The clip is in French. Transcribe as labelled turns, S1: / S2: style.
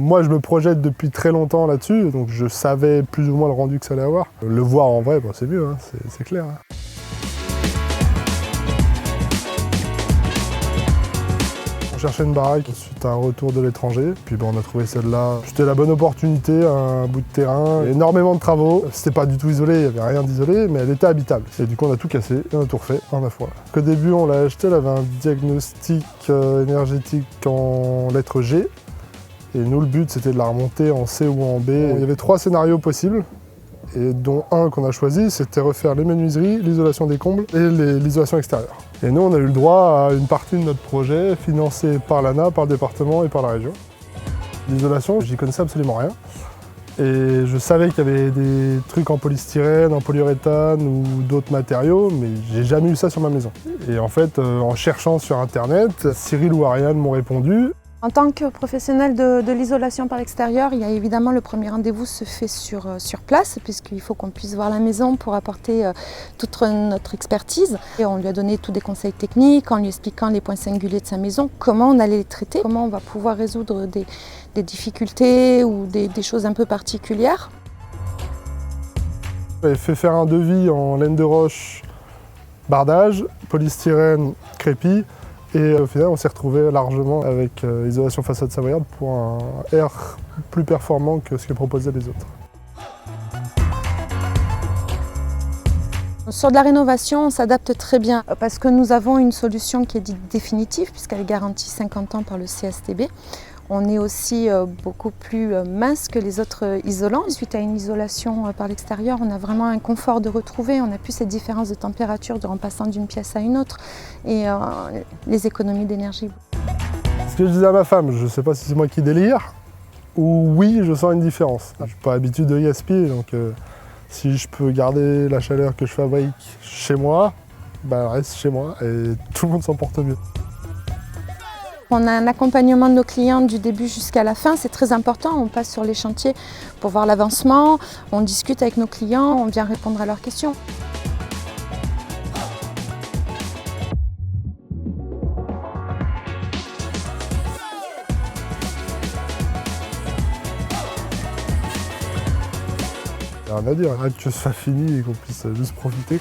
S1: Moi, je me projette depuis très longtemps là-dessus, donc je savais plus ou moins le rendu que ça allait avoir. Le voir en vrai, bon, c'est mieux, hein, c'est clair. Hein. On cherchait une baraque suite à un retour de l'étranger, puis on a trouvé celle-là. C'était la bonne opportunité, un bout de terrain, énormément de travaux. C'était pas du tout isolé, il n'y avait rien d'isolé, mais elle était habitable. Et du coup, on a tout cassé et on a tout refait en 9 mois. Au début, on l'a acheté, elle avait un diagnostic énergétique en lettre G. Et nous, le but, c'était de la remonter en C ou en B. Il y avait 3 scénarios possibles, et dont un qu'on a choisi, c'était refaire les menuiseries, l'isolation des combles et l'isolation extérieure. Et nous, on a eu le droit à une partie de notre projet financé par l'ANA, par le département et par la région. L'isolation, j'y connaissais absolument rien. Et je savais qu'il y avait des trucs en polystyrène, en polyuréthane ou d'autres matériaux, mais j'ai jamais eu ça sur ma maison. Et en fait, en cherchant sur Internet, Cyril ou Ariane m'ont répondu.
S2: En tant que professionnel de l'isolation par l'extérieur, il y a évidemment le premier rendez-vous se fait sur place, puisqu'il faut qu'on puisse voir la maison pour apporter toute notre expertise. Et on lui a donné tous des conseils techniques en lui expliquant les points singuliers de sa maison, comment on allait les traiter, comment on va pouvoir résoudre des difficultés ou des choses un peu particulières.
S1: J'avais fait faire un devis en laine de roche, bardage, polystyrène, crépi. Et au final, on s'est retrouvé largement avec isolation façade savoyarde pour un R plus performant que ce que proposaient les autres.
S2: Sur de la rénovation, on s'adapte très bien parce que nous avons une solution qui est dite définitive puisqu'elle est garantie 50 ans par le CSTB. On est aussi beaucoup plus mince que les autres isolants. Suite à une isolation par l'extérieur, on a vraiment un confort de retrouver. On n'a plus cette différence de température en passant d'une pièce à une autre et les économies d'énergie.
S1: Ce que je disais à ma femme, je ne sais pas si c'est moi qui délire ou oui, je sens une différence. Je n'ai pas l'habitude de gaspiller, donc si je peux garder la chaleur que je fabrique chez moi, elle reste chez moi et tout le monde s'en porte mieux.
S2: On a un accompagnement de nos clients du début jusqu'à la fin, c'est très important. On passe sur les chantiers pour voir l'avancement, on discute avec nos clients, on vient répondre à leurs questions.
S1: Rien à dire, hâte que ce soit fini et qu'on puisse juste profiter.